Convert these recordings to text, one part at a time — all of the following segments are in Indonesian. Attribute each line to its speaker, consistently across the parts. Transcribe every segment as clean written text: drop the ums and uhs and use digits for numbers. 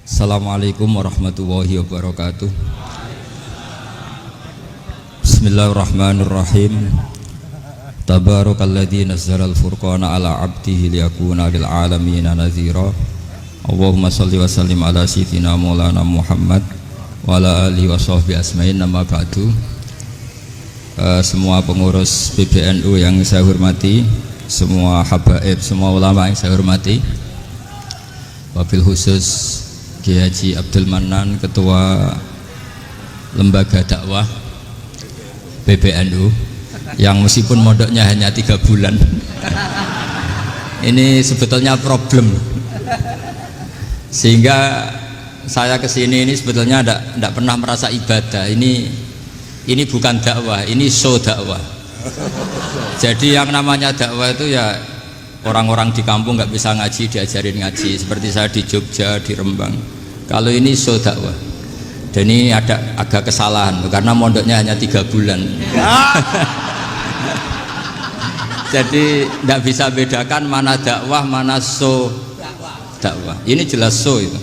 Speaker 1: Assalamualaikum warahmatullahi wabarakatuh. Bismillahirrahmanirrahim. Tabarakalladzi nazzalal furqana ala 'abdihi liyakuna lil 'alamina nadhira. Allahumma shalli wa sallim ala sayyidina Maulana Muhammad wa ala alihi wa sahbihi asma'in. Nama ba'du. Semua pengurus PBNU yang saya hormati, semua habaib, semua ulama yang saya hormati, wabil khusus Kiai Haji Abdul Manan, Ketua Lembaga Dakwah PBNU, yang meskipun mondoknya hanya 3 bulan ini sebetulnya problem, sehingga saya kesini ini sebetulnya tidak pernah merasa ibadah. Ini bukan dakwah, ini show dakwah. Jadi yang namanya dakwah itu ya orang-orang di kampung nggak bisa ngaji diajarin ngaji, seperti saya di Jogja, di Rembang. Kalau ini show dakwah, dan ini ada agak kesalahan karena mondoknya hanya 3 bulan. Jadi tidak bisa bedakan mana dakwah, mana show dakwah. Ini jelas show itu.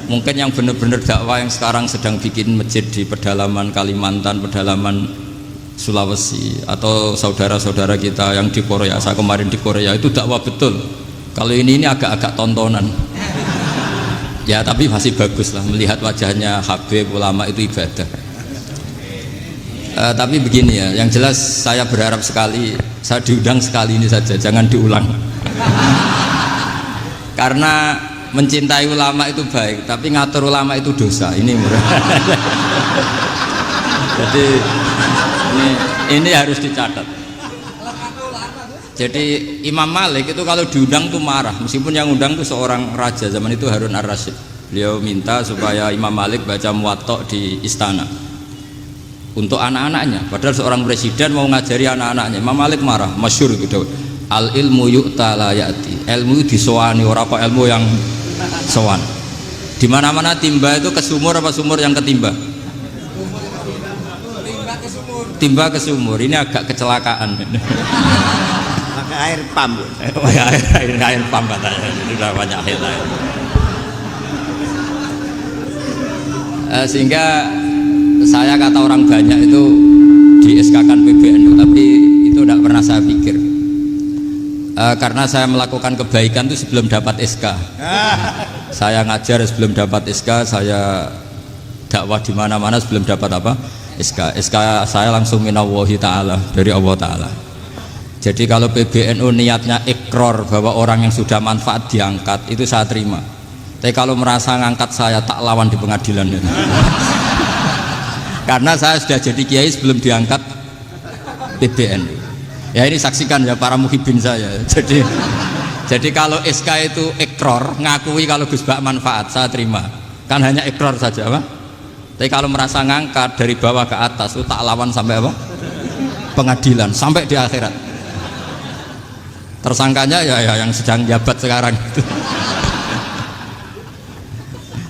Speaker 1: Mungkin yang benar-benar dakwah yang sekarang sedang bikin masjid di pedalaman Kalimantan, pedalaman Sulawesi, atau saudara-saudara kita yang di Korea, saya kemarin di Korea, itu dakwah betul. Kalau ini agak-agak tontonan ya, tapi masih bagus lah melihat wajahnya habib ulama, itu ibadah. Tapi begini ya, yang jelas saya berharap sekali, saya diundang sekali ini saja, jangan diulang. Karena mencintai ulama itu baik, tapi ngatur ulama itu dosa. Ini murah. Jadi ini harus dicatat. Jadi Imam Malik itu kalau diundang tuh marah, meskipun yang undang tuh seorang raja zaman itu, Harun ar-Rasyid. Beliau minta supaya Imam Malik baca Muwatta di istana untuk anak-anaknya, padahal seorang presiden mau ngajari anak-anaknya. Imam Malik marah, masyhur gitu. Al ilmu yu'ta la ya'ti. Ilmu disowani, ora apa ilmu yang sowan. Di mana-mana timba itu ke sumur apa sumur yang ketimba? Timba ke sumur. Ini agak kecelakaan.
Speaker 2: Pakai air pam.
Speaker 1: Air pam katanya. Sudah banyak air. Sehingga saya kata orang banyak itu di SK-kan PBNU, tapi itu tidak pernah saya pikir. Karena saya melakukan kebaikan itu sebelum dapat SK. Saya ngajar sebelum dapat SK, saya dakwah di mana-mana sebelum dapat apa? SK. SK saya langsung minallahi ta'ala, dari Allah Ta'ala. Jadi kalau PBNU niatnya ikror bahwa orang yang sudah manfaat diangkat, itu saya terima. Tapi kalau merasa ngangkat saya, tak lawan di pengadilan. Karena saya sudah jadi kiai sebelum diangkat PBNU. Ya ini saksikan ya para muhibin saya. Jadi kalau SK itu ikror, ngakui kalau Gus Bak manfaat, saya terima. Kan hanya ikror saja, Pak. Tapi kalau merasa ngangkat dari bawah ke atas, itu tak lawan sampai apa? Pengadilan, sampai di akhirat. Tersangkanya ya yang sedang jabat sekarang.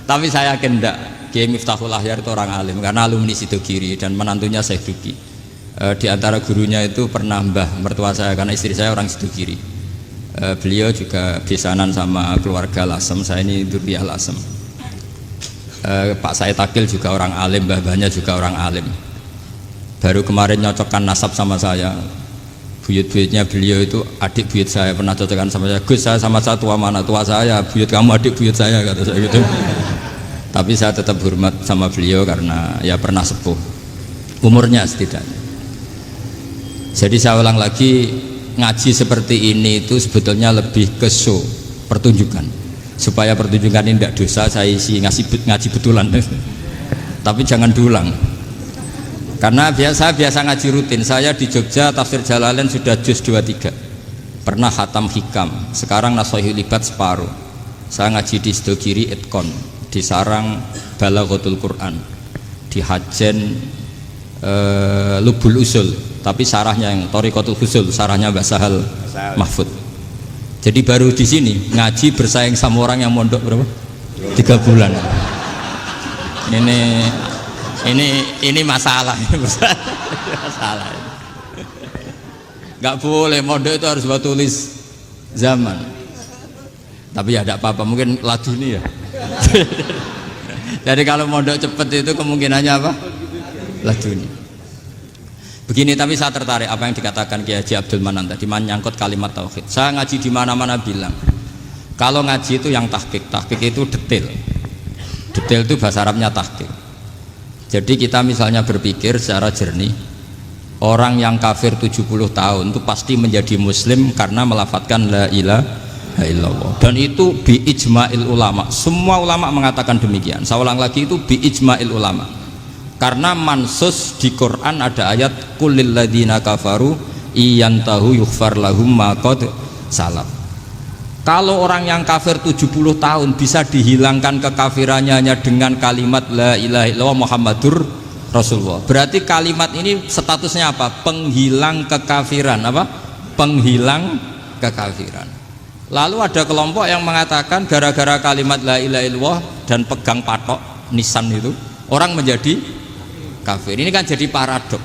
Speaker 1: Tapi saya yakin enggak. Kiai Miftahul Ahyar itu orang alim, karena alumni Sidogiri dan menantunya Syekh Duki. Di antara gurunya itu pernah mbah mertua saya, karena istri saya orang Sidogiri. Beliau juga besanan sama keluarga Lasem, saya ini Durriyah Lasem. Pak Said Akil juga orang alim, mbah-mbahnya juga orang alim. Baru kemarin nyocokkan nasab sama saya. Buyut-buyutnya beliau itu adik buyut saya, pernah cocokkan sama saya. Gus, saya sama saya tua mana? Tua saya, buyut kamu adik buyut saya, kata saya gitu. Tapi saya tetap hormat sama beliau karena ya pernah sepuh umurnya setidaknya. Jadi saya ulang lagi, ngaji seperti ini itu sebetulnya lebih ke show, pertunjukan. Supaya pertunjukan ini tidak dosa, saya isi ngaji betulan. Tapi jangan diulang. Karena biasa ngaji rutin. Saya di Jogja tafsir Jalalain sudah juz 23. Pernah khatam hikam. Sekarang Nashahul Ibad separuh. Saya ngaji di Sidogiri Itkon, di Sarang Balaghatul Quran, di Hajen Lubul Usul, tapi sarahnya yang Thariqatul Husul, sarahnya Mbak Sahal Mahfud. Jadi baru di sini ngaji bersaing sama orang yang mondok berapa? 3 bulan. Ini masalah, masalah. Nggak boleh mondok itu harus buat tulis zaman. Tapi ya tidak apa-apa, mungkin laduni ya. Jadi kalau mondok cepet itu kemungkinannya apa? Laduni. Begini, tapi saya tertarik apa yang dikatakan Kiai Haji Abdul Manan tadi menyangkut kalimat tauhid. Saya ngaji di mana-mana bilang, kalau ngaji itu yang tahqiq itu detail. Detail itu bahasa Arabnya tahqiq. Jadi kita misalnya berpikir secara jernih, orang yang kafir 70 tahun itu pasti menjadi muslim karena melafadzkan la ilaha illallah. Dan itu bi ijma'il ulama. Semua ulama mengatakan demikian. Saya ulang lagi, itu bi ijma'il ulama. Karena mansus di Quran ada ayat kulil ladina kafaru iyantahu yughfar lahum ma qad salaf. Kalau orang yang kafir 70 tahun bisa dihilangkan kekafirannya hanya dengan kalimat la ilaha illallah Muhammadur Rasulullah. Berarti kalimat ini statusnya apa? Penghilang kekafiran, apa? Penghilang kekafiran. Lalu ada kelompok yang mengatakan gara-gara kalimat la ilaha illallah dan pegang patok nisan itu orang menjadi kafir. Ini kan jadi paradok.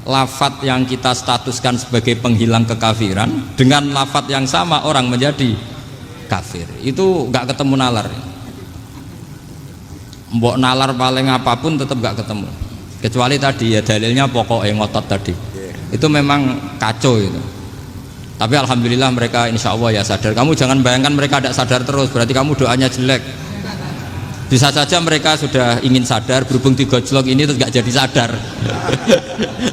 Speaker 1: Lafat yang kita statuskan sebagai penghilang kekafiran dengan lafat yang sama orang menjadi kafir. Itu nggak ketemu nalar. Mbok nalar paling apapun tetap nggak ketemu. Kecuali tadi ya dalilnya pokoknya ngotot tadi. Itu memang kacau itu. Tapi alhamdulillah mereka insya Allah ya sadar. Kamu jangan bayangkan mereka tidak sadar terus, berarti kamu doanya jelek. Bisa saja mereka sudah ingin sadar, berhubung digojlok ini terus nggak jadi sadar.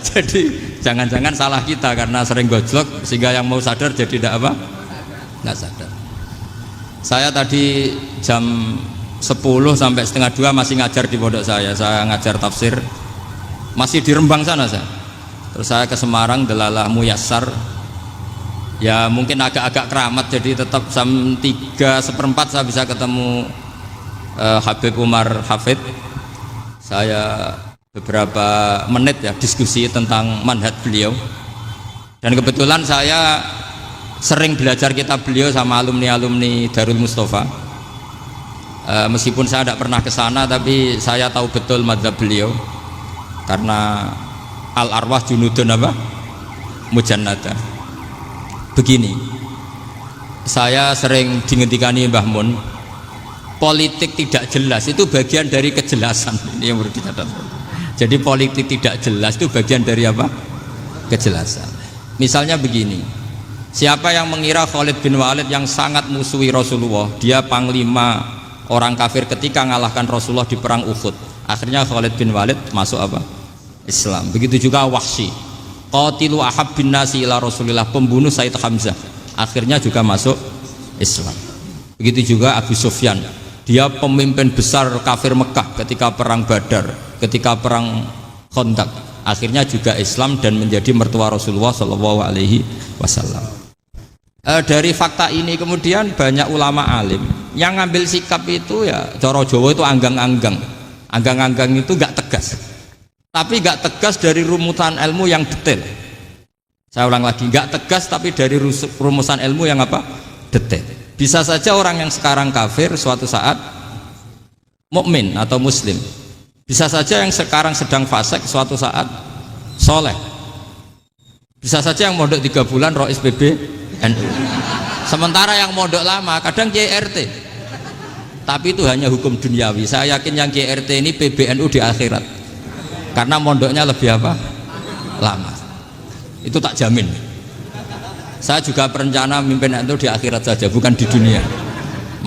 Speaker 1: Jadi jangan-jangan salah kita karena sering gojlok sehingga yang mau sadar jadi tidak apa? Nggak sadar. Saya tadi jam 10 sampai setengah 2 masih ngajar di pondok saya ngajar tafsir masih di Rembang sana saya. Terus saya ke Semarang Delalah Muyassar. Ya mungkin agak-agak keramat, jadi tetap jam 3:4 saya bisa ketemu Habib Umar Hafid. Saya beberapa menit ya diskusi tentang manhaj beliau, dan kebetulan saya sering belajar kitab beliau sama alumni-alumni Darul Mustafa. Meskipun saya tidak pernah ke sana, tapi saya tahu betul mazhab beliau karena al arwah junudun apa? Mujannada. Begini, saya sering dingetikani Mbah Mun, politik tidak jelas itu bagian dari kejelasan. Ini yang perlu dicatat. Jadi politik tidak jelas itu bagian dari apa? Kejelasan. Misalnya begini, siapa yang mengira Khalid bin Walid yang sangat musuhi Rasulullah, dia panglima orang kafir ketika ngalahkan Rasulullah di perang Uhud, akhirnya Khalid bin Walid masuk apa? Islam. Begitu juga Wahsy, qatilu ahabbin nasi ila Rasulillah, pembunuh Sayyid Hamzah, akhirnya juga masuk Islam. Begitu juga Abu Sufyan, dia pemimpin besar kafir Mekah ketika perang Badar, ketika perang Khandaq, akhirnya juga Islam dan menjadi mertua Rasulullah Shallallahu Alaihi Wasallam. Dari fakta ini kemudian banyak ulama alim yang ngambil sikap itu ya coro Jawa itu anggang-anggang. Anggang-anggang itu gak tegas, tapi gak tegas dari rumusan ilmu yang detail. Saya ulang lagi, gak tegas tapi dari rumusan ilmu yang apa? Detail. Bisa saja orang yang sekarang kafir suatu saat mukmin atau muslim. Bisa saja yang sekarang sedang fasik suatu saat soleh. Bisa saja yang mondok 3 bulan rois PBNU. Sementara yang mondok lama kadang Kiai RT. Tapi itu hanya hukum duniawi. Saya yakin yang Kiai RT ini PBNU di akhirat. Karena mondoknya lebih apa? Lama. Itu tak jamin. Saya juga berencana mimpin itu di akhirat saja, bukan di dunia.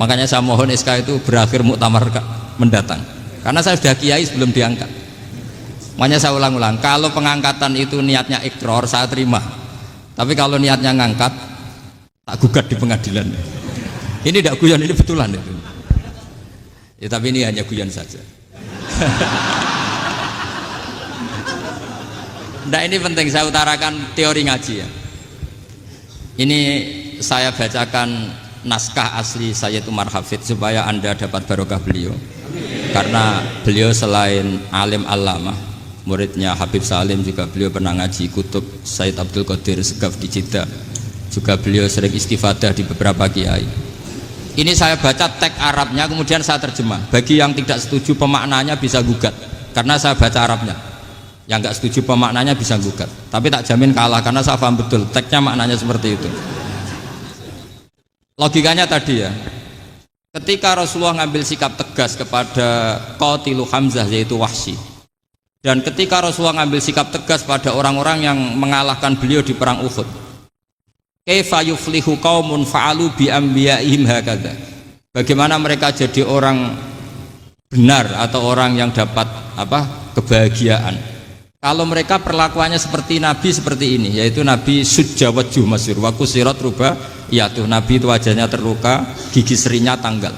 Speaker 1: Makanya saya mohon SK itu berakhir muktamar mendatang. Karena saya sudah kiai sebelum diangkat. Makanya saya ulang-ulang, kalau pengangkatan itu niatnya ikrar, saya terima. Tapi kalau niatnya ngangkat, tak gugat di pengadilan. Ini tidak guyon, ini betulan itu. Ya, tapi ini hanya guyon saja. Nah, ini penting saya utarakan teori ngaji ya. Ini saya bacakan naskah asli Sayyid Umar Hafid supaya Anda dapat barokah beliau. Karena beliau selain alim allamah, muridnya Habib Salim, juga beliau pernah ngaji kutub Sayyid Abdul Qadir Segaf di Jeddah. Juga beliau sering istifadah di beberapa kiai. Ini saya baca teks Arabnya, kemudian saya terjemah. Bagi yang tidak setuju pemaknanya bisa gugat, karena saya baca Arabnya. Yang nggak setuju pemaknanya bisa gugat, tapi tak jamin kalah karena saya paham betul teksnya maknanya seperti itu. Logikanya tadi ya, ketika Rasulullah ngambil sikap tegas kepada Qatilu Hamzah yaitu Wahsy, dan ketika Rasulullah ngambil sikap tegas pada orang-orang yang mengalahkan beliau di perang Uhud, kaifa yuflihu qaumun fa'alu bi anbiya'ihim hakadha, bagaimana mereka jadi orang benar atau orang yang dapat kebahagiaan kalau mereka perlakuannya seperti Nabi seperti ini, yaitu Nabi sujawaju masyhur wa kusirat ruba, yaitu Nabi itu wajahnya terluka, gigi serinya tanggal.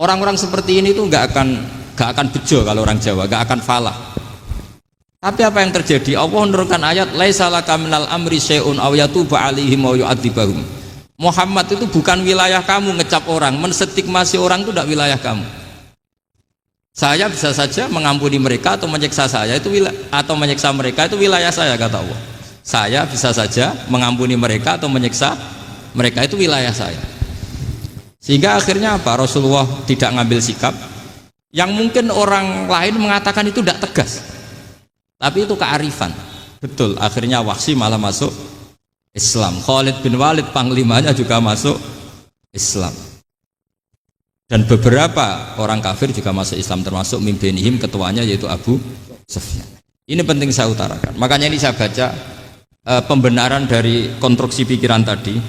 Speaker 1: Orang-orang seperti ini tuh nggak akan bejo kalau orang Jawa, nggak akan falah. Tapi apa yang terjadi? Allah menurunkan ayat laisa laka minal amri syai'un aw yatuba 'alaihim aw yu'adzibahum. Muhammad itu bukan wilayah kamu ngecap orang, menstigmasi orang itu tidak wilayah kamu. Saya bisa saja mengampuni mereka atau menyiksa saya itu atau menyiksa mereka itu wilayah saya, kata Allah. Saya bisa saja mengampuni mereka atau menyiksa mereka itu wilayah saya. Sehingga akhirnya apa? Rasulullah tidak ngambil sikap yang mungkin orang lain mengatakan itu tidak tegas, tapi itu kearifan. Betul, akhirnya Wahsy malah masuk Islam. Khalid bin Walid panglimanya juga masuk Islam. Dan beberapa orang kafir juga masuk Islam, termasuk mimbenihim, ketuanya yaitu Abu Sufyan. Ini penting saya utarakan. Makanya ini saya baca pembenaran dari konstruksi pikiran tadi.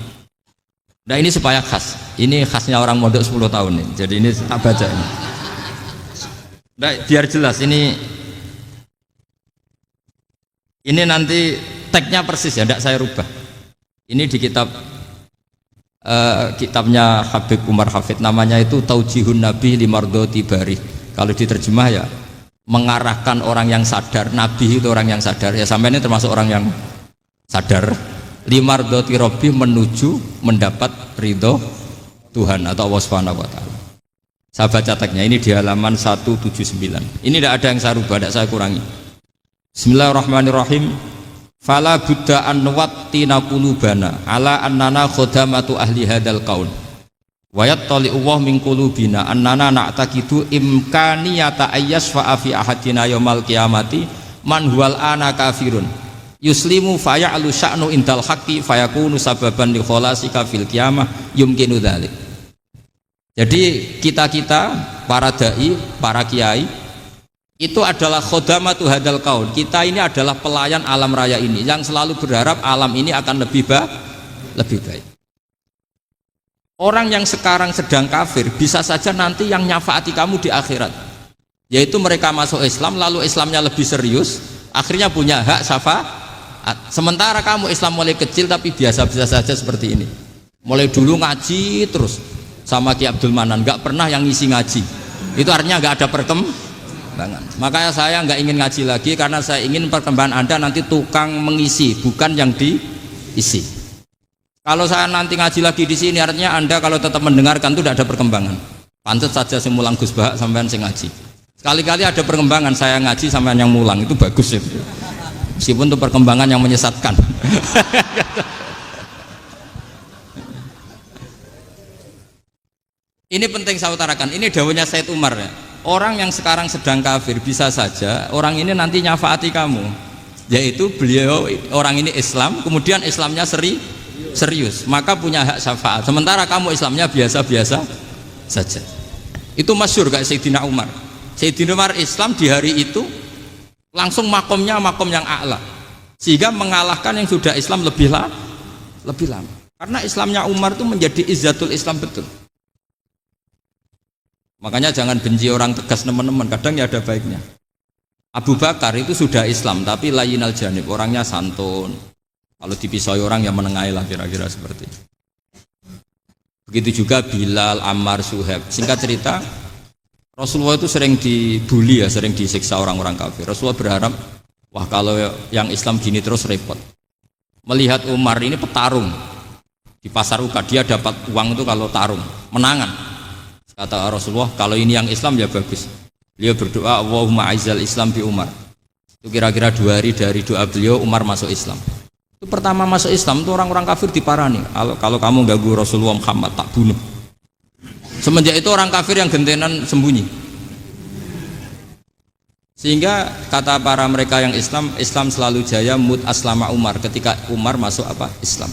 Speaker 1: Nah ini supaya khas. Ini khasnya orang mondok 10 tahun nih. Jadi ini tak baca ini. Nah, biar jelas ini nanti tagnya persis ya, tidak saya rubah. Ini di kitabnya Habib Umar Hafid, namanya itu Taujihun Nabi Limardoti Bari. Kalau diterjemah ya mengarahkan orang yang sadar. Nabi itu orang yang sadar ya, sampai ini termasuk orang yang sadar. Limardoti Robbi, menuju mendapat ridho Tuhan atau Allah Subhanahu wa Ta'ala. Saya baca tagnya ini di halaman 179. Ini tidak ada yang saya rubah, tidak saya kurangi. Bismillahirrahmanirrahim. Fala buddha an wattina qulubana ala annana khodamatu ahli hadal qaul wa yattali'u Allah min qulubina annana na'taqidu imkaniyata ayyasfa'a fi ahadina yaumal qiyamati man huwal ana kafirun yuslimu faya'lu sya'nu indal haqqi fayakunu sababan li kholasika fil qiyamah yumkinu dzalik. Jadi kita para dai, para kiai itu adalah khodamatu hadal kaun. Kita ini adalah pelayan alam raya ini yang selalu berharap alam ini akan lebih baik. Orang yang sekarang sedang kafir bisa saja nanti yang nyafaati kamu di akhirat, yaitu mereka masuk Islam lalu Islamnya lebih serius, akhirnya punya hak syafaat. Sementara kamu Islam mulai kecil tapi biasa-biasa saja seperti ini, mulai dulu ngaji terus sama Ki Abdul Manan, nggak pernah yang ngisi ngaji, itu artinya nggak ada perkembangan. Makanya saya nggak ingin ngaji lagi, karena saya ingin perkembangan Anda nanti tukang mengisi, bukan yang diisi. Kalau saya nanti ngaji lagi di sini, artinya Anda kalau tetap mendengarkan itu tidak ada perkembangan. Pantas saja saya mulang Gus Bahak sampean sing ngaji. Sekali-kali ada perkembangan, saya ngaji sampean yang mulang, itu bagus itu. Meskipun itu perkembangan yang menyesatkan. Ini penting saya utarakan. Ini dawuhnya Said Umar ya. Orang yang sekarang sedang kafir bisa saja orang ini nanti nyafaati kamu, yaitu beliau orang ini Islam, kemudian Islamnya serius, maka punya hak syafaat. Sementara kamu Islamnya biasa-biasa saja. Itu masyhur kayak Sayyidina Umar. Sayyidina Umar Islam di hari itu langsung makomnya makom yang a'la, sehingga mengalahkan yang sudah Islam lebih lama. Karena Islamnya Umar itu menjadi izzatul Islam betul. Makanya jangan benci orang tegas teman-teman, kadang ya ada baiknya. Abu Bakar itu sudah Islam tapi layinal janib, orangnya santun. Kalau dipisoi orang yang menengahi lah, kira-kira seperti itu. Begitu juga Bilal, Ammar, Suhaib. Singkat cerita, Rasulullah itu sering dibully ya, sering disiksa orang-orang kafir. Rasulullah berharap, wah kalau yang Islam gini terus repot. Melihat Umar ini petarung di pasar Uka, dia dapat uang itu kalau tarung, menangan. Kata Rasulullah, kalau ini yang Islam ya bagus. Beliau berdoa, Allahumma aizal Islam bi Umar. Itu kira-kira 2 hari dari doa beliau, Umar masuk Islam. Itu pertama masuk Islam itu orang-orang kafir diparani. Kalau kamu ganggu Rasulullah Muhammad tak bunuh. Semenjak itu orang kafir yang gentenan sembunyi. Sehingga kata para mereka yang Islam, Islam selalu jaya mut aslama Umar, ketika Umar masuk Islam.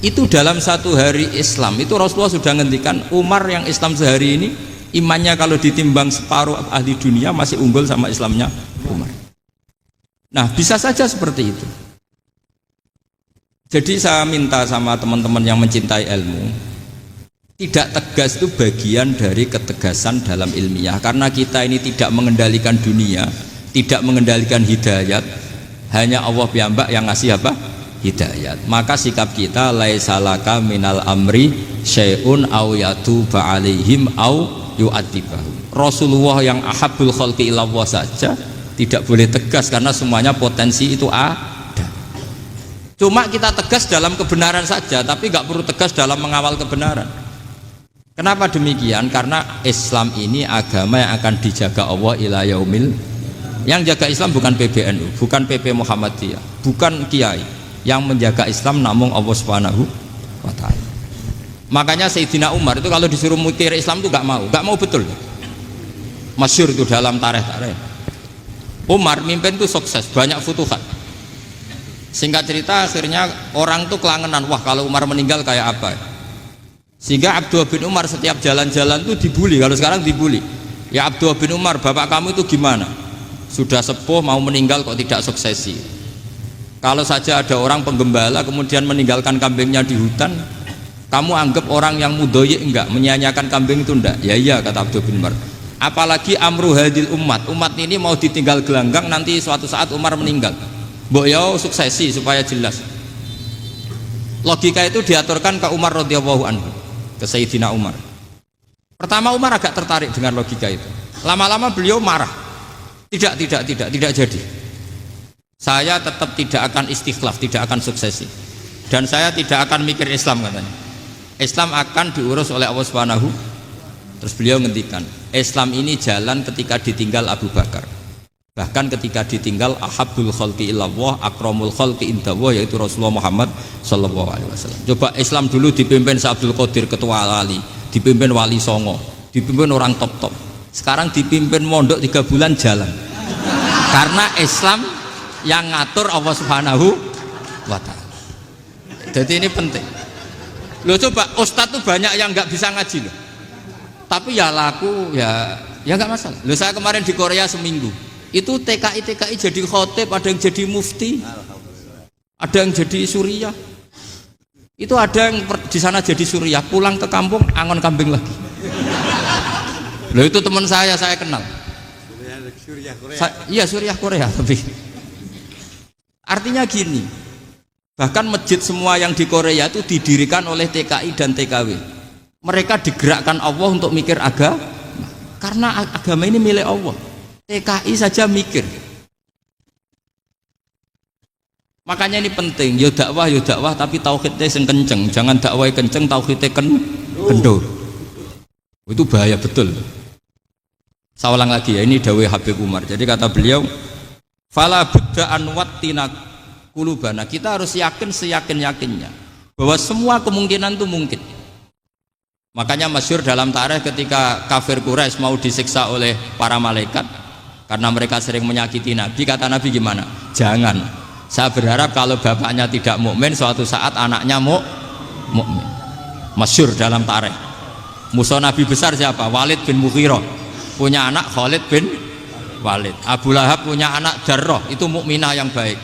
Speaker 1: Itu dalam satu hari Islam itu Rasulullah sudah ngendikan Umar yang Islam sehari ini imannya kalau ditimbang separuh ahli dunia masih unggul sama Islamnya Umar. Nah bisa saja seperti itu. Jadi saya minta sama teman-teman yang mencintai ilmu, tidak tegas itu bagian dari ketegasan dalam ilmiah. Karena kita ini tidak mengendalikan dunia, tidak mengendalikan hidayat, hanya Allah piyambak yang ngasih apa? Hidayat. Maka sikap kita laisalaka minal amri syai'un aw yatuba alaihim aw yu'adzibahum. Rasulullah yang ahabbul khalqi ilallah saja tidak boleh tegas karena semuanya potensi itu ada. Cuma kita tegas dalam kebenaran saja, tapi nggak perlu tegas dalam mengawal kebenaran. Kenapa demikian? Karena Islam ini agama yang akan dijaga Allah ila yaumil. Yang jaga Islam bukan PBNU, bukan PP Muhammadiyah, bukan kiai. Yang menjaga Islam namun Allah Subhanahu wa ta'ala. Makanya Sayyidina Umar itu kalau disuruh mikir Islam itu gak mau betul. Masyhur itu dalam tarikh-tarikh. Umar mimpin itu sukses, banyak futuhat. Singkat cerita akhirnya orang tuh kelangenan, wah kalau Umar meninggal kayak apa. Sehingga Abdullah bin Umar setiap jalan-jalan tuh dibully, kalau sekarang dibully. Ya Abdullah bin Umar, bapak kamu itu gimana? Sudah sepuh mau meninggal kok tidak suksesi. Kalau saja ada orang penggembala kemudian meninggalkan kambingnya di hutan, kamu anggap orang yang mudoyik enggak, menyanyiakan kambing itu enggak? Ya iya kata Abdul bin Umar. Apalagi amru hadil umat ini mau ditinggal gelanggang nanti suatu saat Umar meninggal. Mbok yo suksesi supaya jelas. Logika itu diaturkan ke Umar radhiyallahu anhu, ke Sayyidina Umar. Pertama Umar agak tertarik dengan logika itu. Lama-lama beliau marah. Tidak jadi. Saya tetap tidak akan istikhlaf, tidak akan suksesi, dan saya tidak akan mikir Islam katanya. Islam akan diurus oleh Allah Subhanahu. Terus beliau ngendikan, Islam ini jalan ketika ditinggal Abu Bakar, bahkan ketika ditinggal ahabbul khalqi ilallah akramul khalqi indallah, yaitu Rasulullah Muhammad sallallahu alaihi wasallam. Coba Islam dulu dipimpin Abdul Qadir ketua wali, dipimpin Wali Songo, dipimpin orang top. Sekarang dipimpin mondok 3 bulan jalan. Karena Islam yang ngatur Allah Subhanahu wa ta'ala. Jadi ini penting. Loh coba ustadz tuh banyak yang nggak bisa ngaji loh. Tapi ya laku ya nggak masalah. Loh saya kemarin di Korea seminggu. Itu TKI jadi khotib, ada yang jadi mufti. Ada yang jadi suriah. Itu ada yang di sana jadi suriah, pulang ke kampung angon kambing lagi. Loh itu teman saya kenal. Suriah Korea. Iya suriah Korea tapi artinya gini, bahkan masjid semua yang di Korea itu didirikan oleh TKI dan TKW. Mereka digerakkan Allah untuk mikir agama, karena agama ini milik Allah. TKI saja mikir. Makanya ini penting, yo dakwah tapi tauhidnya sing kenceng, jangan dakwah kenceng tauhidnya kendor. Itu bahaya betul. Saya ulang lagi ya, ini dawuh Habib Umar. Jadi kata beliau, fala budda an wattina kulubana, kita harus yakin seyakin-yakinnya bahwa semua kemungkinan itu mungkin. Makanya masyhur dalam tarikh ketika kafir Quraisy mau disiksa oleh para malaikat karena mereka sering menyakiti Nabi, kata Nabi gimana? Jangan. Saya berharap kalau bapaknya tidak mukmin, suatu saat anaknya mukmin. Masyhur dalam tarikh. Musuh Nabi besar siapa? Walid bin Mughirah. Punya anak Khalid bin Walid. Abu Lahab punya anak Jarrah, itu mukminah yang baik.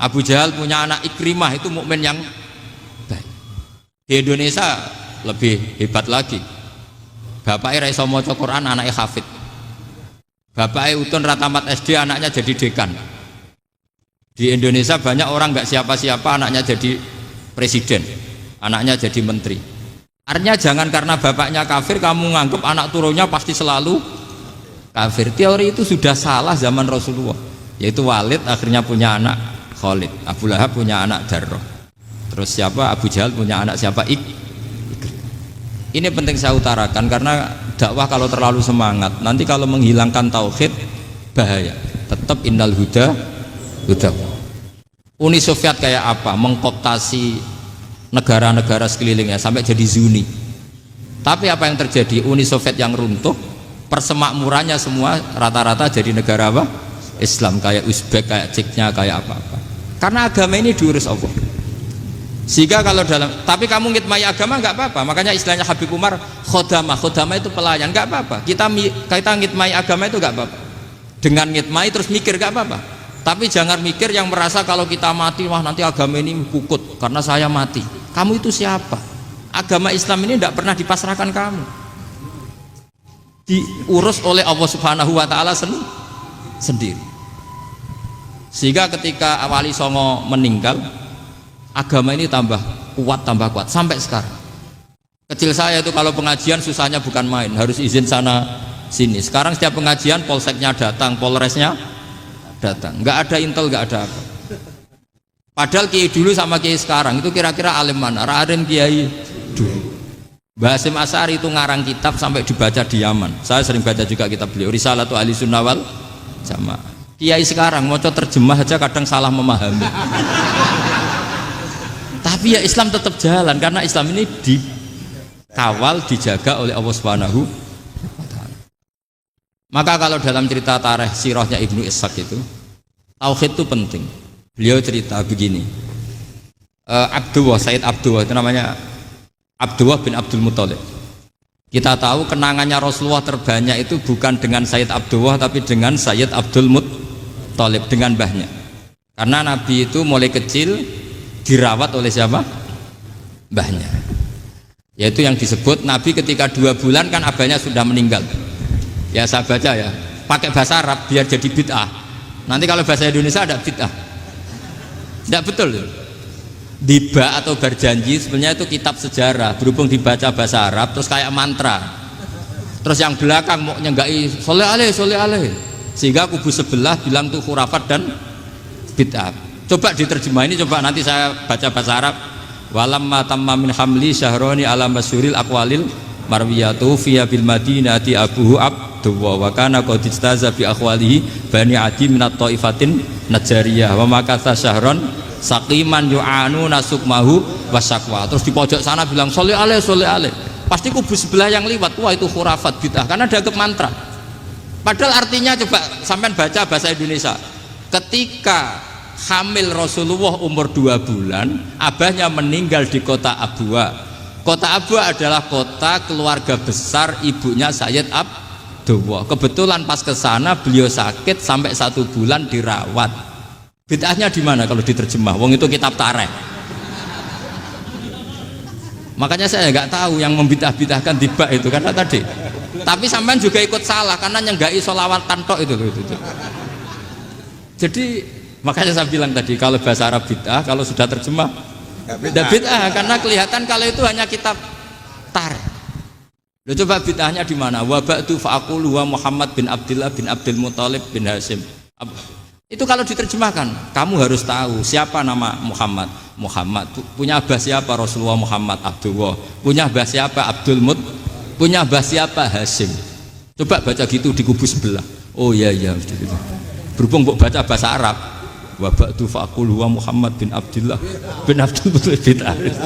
Speaker 1: Abu Jahal punya anak Ikrimah, itu mukmin yang baik. Di Indonesia lebih hebat lagi. Bapaknya ra iso maca Quran, anaknya hafid. Bapaknya utun ratamat SD, anaknya jadi dekan. Di Indonesia banyak orang nggak siapa-siapa, anaknya jadi presiden, anaknya jadi menteri. Artinya jangan karena bapaknya kafir kamu nganggap anak turunnya pasti selalu kafir. Teori itu sudah salah zaman Rasulullah. Yaitu Walid akhirnya punya anak Khalid, Abu Lahab punya anak Jarrah. Terus siapa? Abu Jahal punya anak siapa? Ini penting saya utarakan karena dakwah kalau terlalu semangat, nanti kalau menghilangkan tauhid bahaya. Tetap innal huda. Uni Soviet kayak apa? Mengkooptasi negara-negara sekelilingnya sampai jadi Zuni. Tapi apa yang terjadi? Uni Soviet yang runtuh, persemakmurannya semua rata-rata jadi negara apa? Islam, kayak Uzbek, kayak Ceknya, kayak apa-apa. Karena agama ini diurus Allah. Sehingga kalau tapi kamu ngitmai agama nggak apa-apa. Makanya istilahnya Habib Umar khodamah itu pelayan, nggak apa-apa. Kita ngitmai agama itu nggak apa-apa. Dengan ngitmai terus mikir nggak apa-apa. Tapi jangan mikir yang merasa kalau kita mati, wah nanti agama ini kukut karena saya mati. Kamu itu siapa? Agama Islam ini tidak pernah dipasrahkan kamu. Diurus oleh Allah Subhanahu wa taala sendiri. Sehingga ketika Wali Songo meninggal, agama ini tambah kuat sampai sekarang. Kecil saya itu kalau pengajian susahnya bukan main, harus izin sana sini. Sekarang setiap pengajian polseknya datang, polresnya datang, nggak ada intel, nggak ada apa. Padahal kiai dulu sama kiai sekarang itu kira-kira alim mana? Alim kiai dulu. Mbah Hasyim Asy'ari itu ngarang kitab sampai dibaca di Yaman. Saya sering baca juga kitab beliau, Risalatu Ahli Sunnah wal Jamaah. Kiai sekarang mau terjemah aja kadang salah memahami. Tapi ya Islam tetap jalan karena Islam ini dikawal, dijaga oleh Allah Subhanahu wa taala. Maka kalau dalam cerita tarikh sirahnya Ibnu Ishaq itu, tauhid itu penting. Beliau cerita begini, Sayyid Abdullah itu namanya Abdullah bin Abdul Muthalib. Kita tahu kenangannya Rasulullah terbanyak itu bukan dengan Sayyid Abdullah tapi dengan Sayyid Abdul Muthalib, dengan mbahnya. Karena Nabi itu mulai kecil dirawat oleh siapa? Mbahnya. Yaitu yang disebut Nabi ketika 2 bulan kan abahnya sudah meninggal. Ya saya baca ya, pakai bahasa Arab biar jadi bid'ah. Nanti kalau bahasa Indonesia ada bid'ah. Tidak betul. Diba atau berjanji sebenarnya itu kitab sejarah, berhubung dibaca bahasa Arab terus kayak mantra. Terus yang belakang mau nyenggai soleh aleh, sehingga kubu sebelah bilang tuh khurafat dan bid'ah. Coba diterjemah ini, coba nanti saya baca bahasa Arab. Walamma tamma min hamli syahroni ala masyuril aqwalil marwiyatu fiya bil madinati abuhu abdullah wa kana qad istaza bi akhwalihi bani adi minat taifatin najariyah wa makatha syahron saqiman yu'anu nasukmahu wasakwa. Terus di pojok sana bilang soleh aleh. Pasti kubu sebelah yang liwat, wah itu khurafat bid'ah karena dianggap mantra. Padahal artinya coba sampean baca bahasa Indonesia. Ketika hamil Rasulullah umur 2 bulan, abahnya meninggal di kota Abwa. Kota Abwa adalah kota keluarga besar ibunya Sayyid Abdullah. Kebetulan pas ke sana beliau sakit sampai 1 bulan dirawat. Bid'ahnya di mana kalau diterjemah? Wong itu kitab tarikh. Makanya saya nggak tahu yang membidah-bidahkan tiba itu karena tadi. Tapi sampean juga ikut salah karena nyenggai sholawatan tok itu. Jadi makanya saya bilang tadi kalau bahasa Arab bid'ah, kalau sudah terjemah tidak bid'ah karena kelihatan kalau itu hanya kitab tarikh. Lo coba bid'ahnya di mana? Wa ba'du fa'aqulu wa Muhammad bin Abdullah bin Abdul Muthalib bin Hasyim. Itu kalau diterjemahkan, kamu harus tahu siapa nama Muhammad. Muhammad punya abah siapa? Rasulullah Muhammad Abdullah. Punya abah siapa? Abdul Mut. Punya abah siapa? Hasyim. Coba baca gitu di kubu sebelah. Oh iya berhubung kok baca bahasa Arab. Wa ba'du fa'aqulu wa Muhammad bin Abdullah bin Abdul Muthalib bin Hasyim.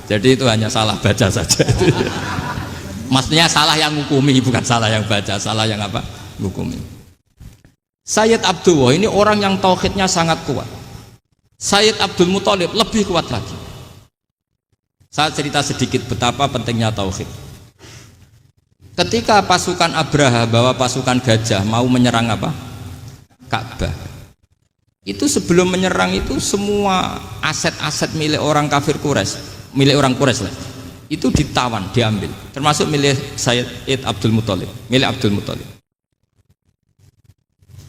Speaker 1: Jadi itu hanya salah baca saja. Maksudnya salah yang ngukumi, bukan salah yang baca, salah yang apa? Ngukumi. Sayyid Abdullah ini orang yang tauhidnya sangat kuat. Sayyid Abdul Muthalib lebih kuat lagi. Saya cerita sedikit betapa pentingnya tauhid. Ketika pasukan Abraha bawa pasukan gajah mau menyerang apa? Ka'bah. Itu sebelum menyerang itu semua aset-aset milik orang kafir Quraisy, milik orang Quraisy lah. Itu ditawan, diambil, termasuk milik Sayyid Abdul Muthalib, milik Abdul Muthalib.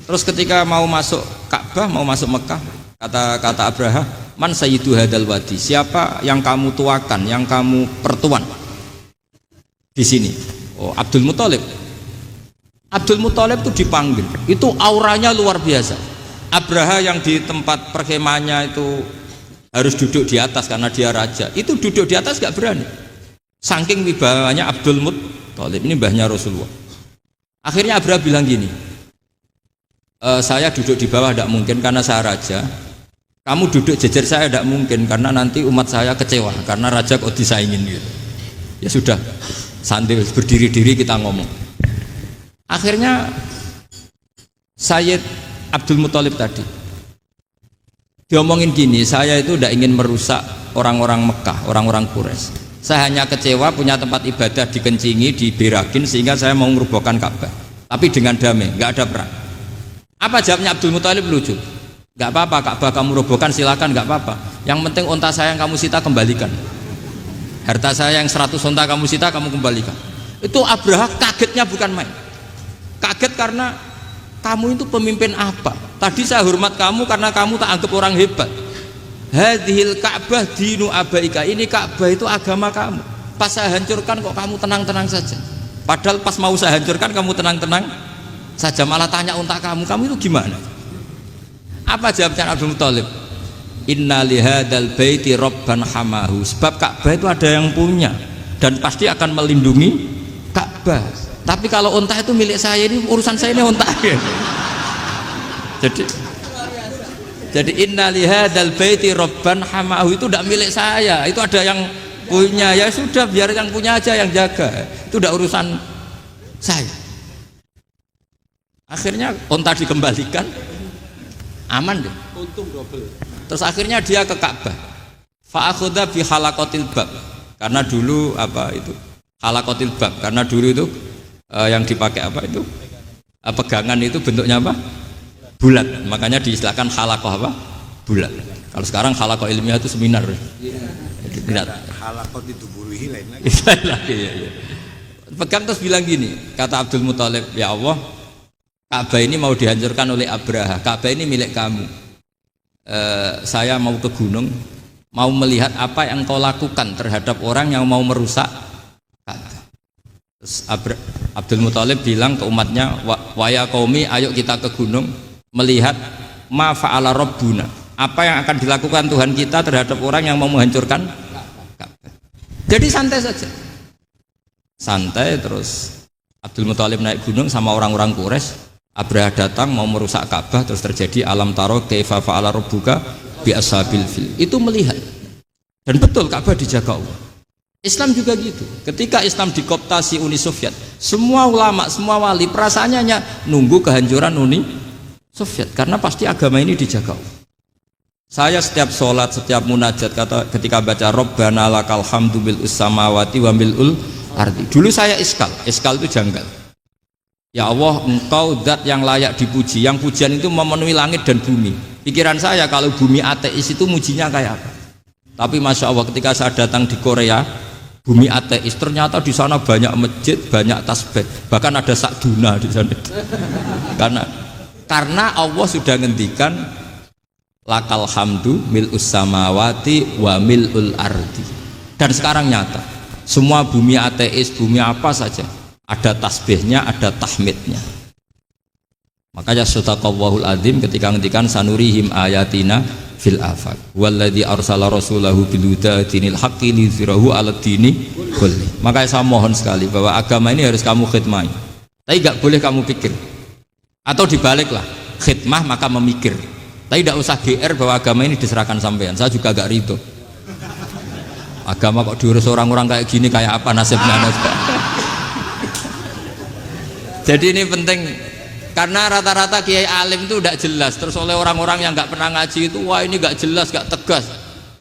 Speaker 1: Terus ketika mau masuk Ka'bah, mau masuk Mekah, kata Abraha, man sayyidu hadal wadi, siapa yang kamu tuakan, yang kamu pertuan di sini? Oh, Abdul Muthalib. Abdul Muthalib itu dipanggil, itu auranya luar biasa. Abraha yang di tempat perkemahannya itu harus duduk di atas karena dia raja, itu duduk di atas gak berani. Saking wibawanya Abdul Muthalib, ini mbahnya Rasulullah. Akhirnya Abraha bilang gini, saya duduk di bawah tidak mungkin karena saya raja. Kamu duduk jejer saya tidak mungkin karena nanti umat saya kecewa karena raja kok disaingin gitu. Ya sudah, sambil berdiri-diri kita ngomong. Akhirnya Sayyid Abdul Muthalib tadi Diomongin gini, saya itu tidak ingin merusak orang-orang Mekah, orang-orang Quraisy. Saya hanya kecewa punya tempat ibadah dikencingi, diberakin sehingga saya mau merubuhkan Ka'bah. Tapi dengan damai, nggak ada perang. Apa jawabnya Abdul Muthalib? Lucu. Nggak apa-apa, Ka'bah kamu robohkan silakan, nggak apa-apa. Yang penting onta saya yang kamu sita kembalikan. Harta saya yang 100 onta kamu sita kamu kembalikan. Itu Abraha kagetnya bukan main. Kaget karena kamu itu pemimpin apa? Tadi saya hormat kamu karena kamu tak anggap orang hebat. Hadhil Ka'bah dinu abaika. Ini Ka'bah itu agama kamu. Pas saya hancurkan kok kamu tenang-tenang saja. Padahal pas mau saya hancurkan kamu tenang-tenang saja. Malah tanya unta kamu itu gimana? Apa jawabnya Abdul Muthalib? Inna lihadal baiti robban hamahu. Sebab Ka'bah itu ada yang punya dan pasti akan melindungi Ka'bah. Tapi kalau unta itu milik saya, ini urusan saya, ini unta. Jadi inna lihadal baiti robban hamahu itu tidak milik saya, itu ada yang punya. Ya sudah, biar yang punya aja yang jaga, itu tidak urusan saya. Akhirnya unta dikembalikan, aman deh, untung double. Terus akhirnya dia ke Ka'bah, fa'akhudha bi halaqatil bab, karena dulu apa itu halaqatil bab, karena dulu itu yang dipakai apa itu pegangan itu bentuknya apa, bulat, makanya diistilahkan halaqah apa, bulat. Kalau sekarang halaqah ilmiah itu seminar.
Speaker 2: Halaqah dituburuhi lain
Speaker 1: lagi. Ya. Pegang terus bilang gini, kata Abdul Muthalib, ya Allah, Ka'bah ini mau dihancurkan oleh Abraha, Ka'bah ini milik kamu. Saya mau ke gunung, mau melihat apa yang kau lakukan terhadap orang yang mau merusak Ka'bah. Terus Abdul Muthalib bilang ke umatnya, wa ya qaumi, ayo kita ke gunung melihat ma fa'ala rabbuna, apa yang akan dilakukan Tuhan kita terhadap orang yang mau menghancurkan Ka'bah. Jadi santai saja, santai. Terus Abdul Muthalib naik gunung sama orang-orang Quraisy. Abraha datang mau merusak Ka'bah, terus terjadi alam taro kaifa fa'ala rabbuka bi ashabil fil. Itu melihat, dan betul Ka'bah dijaga Allah. Islam juga gitu. Ketika Islam dikooptasi Uni Soviet, semua ulama, semua wali perasaannya hanya nunggu kehancuran Uni Soviet, karena pasti agama ini dijaga Allah. Saya setiap sholat, setiap munajat, ketika baca Rabbana lakal hamdu bil samawati wa mil'ul ardi. Dulu saya iskal itu janggal. Ya Allah, engkau zat yang layak dipuji, yang pujian itu memenuhi langit dan bumi. Pikiran saya kalau bumi ateis itu mujinya kayak apa? Tapi Masya Allah, ketika saya datang di Korea, bumi ateis, ternyata di sana banyak masjid, banyak tasbih, bahkan ada sakduna di sana. Karena Allah sudah ngendikan lakal hamdu mil'us samawati wa mil'ul ardi. Dan sekarang nyata, semua bumi ateis, bumi apa saja, ada tasbihnya, ada tahmidnya. Makanya sadaqallahul adzim ketika ngendikan sanurihim ayatina fil afaq walladzi arsala rasulahu bil huda dinil haqqi liyuzhirahu 'alad dini kulli. Makanya saya mohon sekali bahwa agama ini harus kamu khidmah. Tapi enggak boleh kamu pikir. Atau dibaliklah, khidmah maka memikir. Tapi tidak usah GR bahwa agama ini diserahkan sampean. Saya juga enggak ridho. Agama kok diurus orang-orang kayak gini, kayak apa nasibnya? Jadi ini penting, karena rata-rata kiai alim itu tidak jelas. Terus oleh orang-orang yang nggak pernah ngaji itu, wah ini nggak jelas, nggak tegas.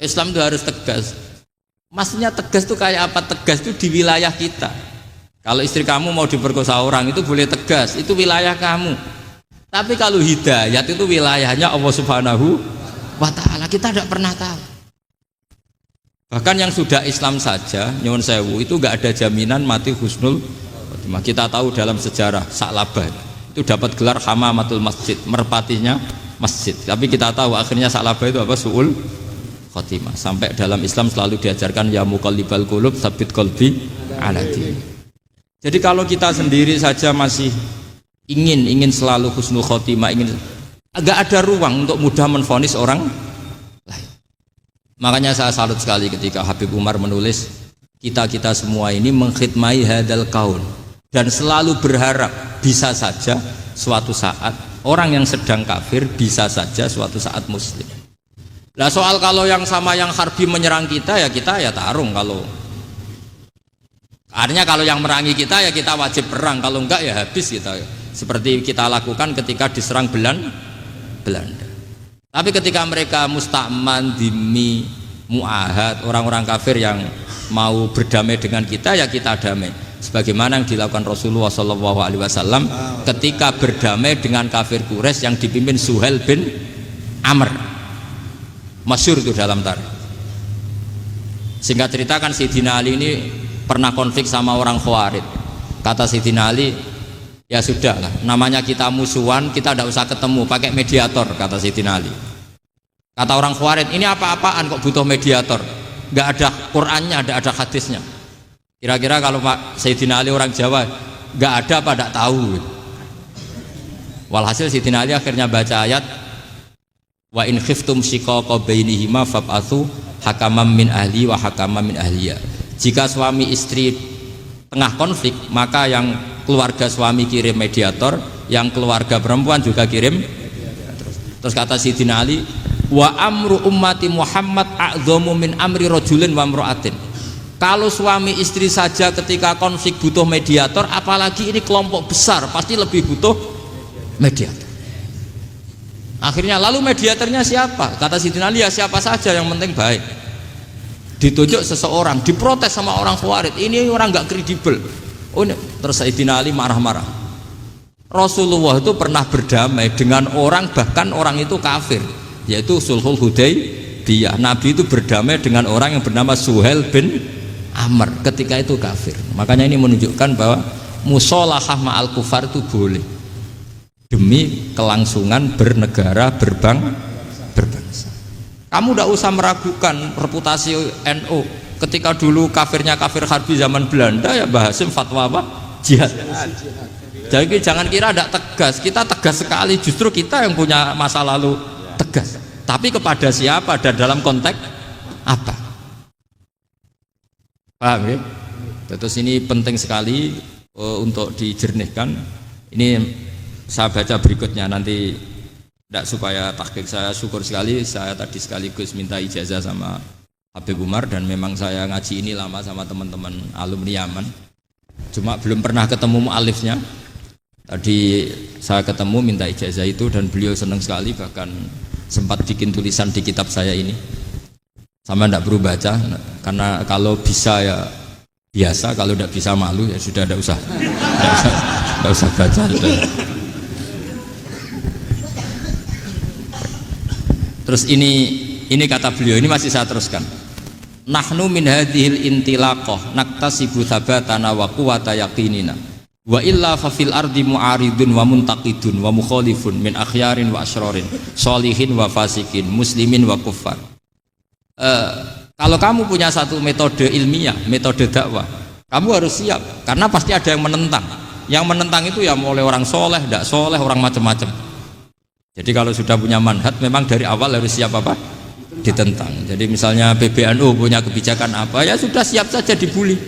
Speaker 1: Islam itu harus tegas. Maksudnya tegas itu kayak apa? Tegas itu di wilayah kita. Kalau istri kamu mau diperkosa orang itu boleh tegas, itu wilayah kamu. Tapi kalau hidayat itu wilayahnya Allah Subhanahu wa Ta'ala, kita tidak pernah tahu. Bahkan yang sudah Islam saja, nyuwun sewu, itu nggak ada jaminan mati husnul. Kita tahu dalam sejarah Sa'labah itu dapat gelar hamamatul masjid, merpatinya masjid. Tapi kita tahu akhirnya Sa'labah itu apa? Su'ul khotimah. Sampai dalam Islam selalu diajarkan ya muqallibal qulub tsabbit qalbi ala din. Jadi kalau kita sendiri saja masih ingin selalu husnul khotimah, agak ada ruang untuk mudah menvonis orang lain. Makanya saya salut sekali ketika Habib Umar menulis kita semua ini mengkhidmai hadal kaun, dan selalu berharap bisa saja suatu saat orang yang sedang kafir bisa saja suatu saat muslim. Nah soal kalau yang sama yang harbi menyerang kita ya tarung. Kalau artinya kalau yang merangi kita ya kita wajib perang, kalau enggak ya habis kita. Seperti kita lakukan ketika diserang Belanda. Tapi ketika mereka musta'man, dhimmi, mu'ahad, orang-orang kafir yang mau berdamai dengan kita, ya kita damai. Sebagaimana yang dilakukan Rasulullah SAW ketika berdamai dengan kafir Quraisy yang dipimpin Suhail bin Amr. Masyhur itu dalam tarikh. Singkat cerita kan Sayyidina Ali ini pernah konflik sama orang Khawarij. Kata Sayyidina Ali, ya sudah lah, namanya kita musuhan, kita tidak usah ketemu, pakai mediator, kata Sayyidina Ali. Kata orang Khawarij, ini apa-apaan kok butuh mediator, nggak ada Qur'annya, nggak ada hadisnya. Kira-kira kalau Pak Sayyidina Ali orang Jawa, nggak ada apa tidak tahu. Walhasil Sayyidina Ali akhirnya baca ayat, wa in khiftum shiqaqa bainihima fab'atsu hakaman min ahli wa hakaman min ahliya. Jika suami istri tengah konflik, maka yang keluarga suami kirim mediator, yang keluarga perempuan juga kirim. Terus kata Sayyidina Ali, wa amru ummati Muhammad a'dhamu min amri rajulin wa imra'atin. Kalau suami istri saja ketika konflik butuh mediator, apalagi ini kelompok besar pasti lebih butuh mediator. Akhirnya lalu mediatornya siapa? Kata Sayyidina Ali, ya siapa saja yang penting baik. Ditunjuk seseorang, diprotes sama orang Khawarij, ini orang nggak kredibel. Oh, terus Sayyidina Ali marah-marah. Rasulullah itu pernah berdamai dengan orang, bahkan orang itu kafir, yaitu Sulhul Hudaybiyah. Nabi itu berdamai dengan orang yang bernama Suhail bin Amr, ketika itu kafir. Makanya ini menunjukkan bahwa musolahah ma'al kufar itu boleh demi kelangsungan bernegara, berbangsa. Kamu tidak usah meragukan reputasi NU. Ketika dulu kafirnya kafir harbi zaman Belanda, ya Mbah Hasim fatwa apa? Jihad. Jadi jangan kira tidak tegas, kita tegas sekali, justru kita yang punya masa lalu tegas. Tapi kepada siapa dan dalam konteks apa? Paham ya? Terus ini penting sekali untuk dijernihkan. Ini saya baca berikutnya nanti, tidak supaya tahqiq saya syukur sekali, saya tadi sekaligus minta ijazah sama Habib Umar, dan memang saya ngaji ini lama sama teman-teman alumni Yaman, cuma belum pernah ketemu mu'alifnya. Tadi saya ketemu minta ijazah itu dan beliau senang sekali, bahkan sempat bikin tulisan di kitab saya ini. Sama tidak perlu baca, karena kalau bisa ya biasa, kalau tidak bisa malu ya sudah, tidak usah baca. Terus ini kata beliau, ini masih saya teruskan. Nahnu min hadhil intilaqah naktasibu thabatana wa quwwata yaqinina wa illa fa fil ardi mu'aridun wa muntaqidun wa mukhalifun min akhyarin wa asyrarin sholihin wa fasikin muslimin wa kuffar. Kalau kamu punya satu metode ilmiah, metode dakwah, kamu harus siap, karena pasti ada yang menentang. Yang menentang itu ya mulai orang soleh, tidak soleh, orang macam-macam. Jadi kalau sudah punya manhaj, memang dari awal harus siap apa? Ditentang. Jadi misalnya PBNU punya kebijakan apa, ya sudah siap saja dibully.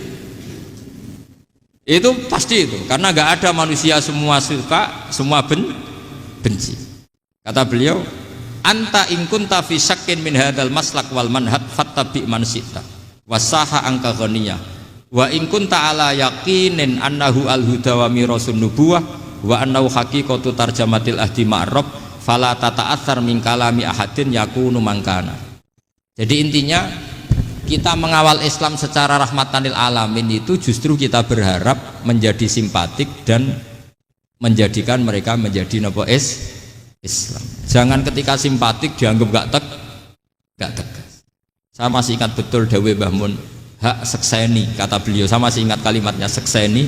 Speaker 1: Itu pasti itu, karena nggak ada manusia semua suka, semua benci. Kata beliau, anta in kunta fi syakkin min hadzal maslak wal manhaj fattabi man syi'ta wasaha angka ghaniyah wa in kunta ala yaqinin annahu al huda wa mirasun nubuwah wa annahu haqiqatu tarjamatil ahdi ma'rab fala tata'athar min kalami ahadin yakunu mangkana. Jadi intinya kita mengawal Islam secara rahmatanil alamin itu justru kita berharap menjadi simpatik dan menjadikan mereka menjadi Islam. Jangan ketika simpatik dianggap gak tegas. Saya masih ingat betul dawuh Mbah Mun, hak sekseni, kata beliau. Saya masih ingat kalimatnya, sekseni.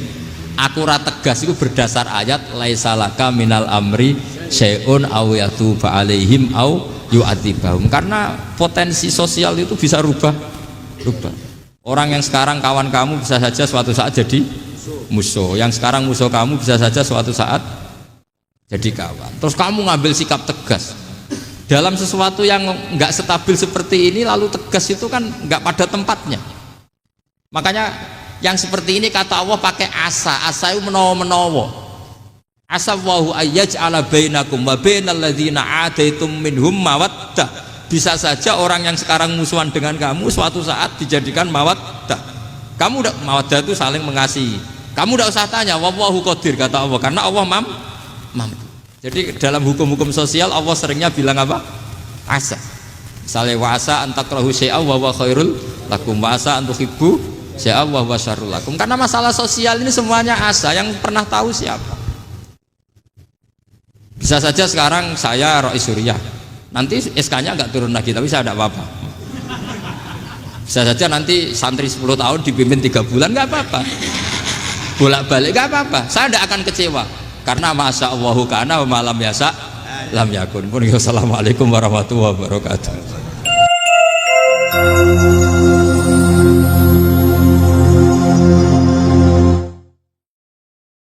Speaker 1: Aku ra tegas itu berdasar ayat laisalaka minal amri syai'un aw yatuba alaihim aw yu'adzibahum. Karena potensi sosial itu bisa rubah. Orang yang sekarang kawan kamu bisa saja suatu saat jadi musuh. Yang sekarang musuh kamu bisa saja suatu saat jadi kawan. Terus kamu ngambil sikap tegas dalam sesuatu yang nggak stabil seperti ini, lalu tegas itu kan nggak pada tempatnya. Makanya yang seperti ini kata Allah pakai asa itu menawa. Asa wahu ayyaj'ala bainakum wa bainal ladzina ataitum minhum mawaddah. Bisa saja orang yang sekarang musuhan dengan kamu suatu saat dijadikan mawaddah. Kamu udah mawaddah itu saling mengasihi. Kamu udah usah tanya, wallahu qadir, kata Allah, karena Allah mampu. Jadi dalam hukum-hukum sosial Allah seringnya bilang apa? asa. Misalnya wasa antakrahu syai'a wa huwa khairul lakum, wasa antuhibbu syai'a wa huwa syarrul lakum. Karena masalah sosial ini semuanya asa, yang pernah tahu siapa? Bisa saja sekarang saya Rois Suriah, nanti SK-nya nggak turun lagi, tapi saya tidak apa-apa. Bisa saja nanti santri 10 tahun dipimpin 3 bulan, nggak apa-apa. Bolak-balik nggak apa-apa, saya tidak akan kecewa. Karena masya Allahu kana wa malam yasa lam yakun. Assalamualaikum warahmatullahi wabarakatuh.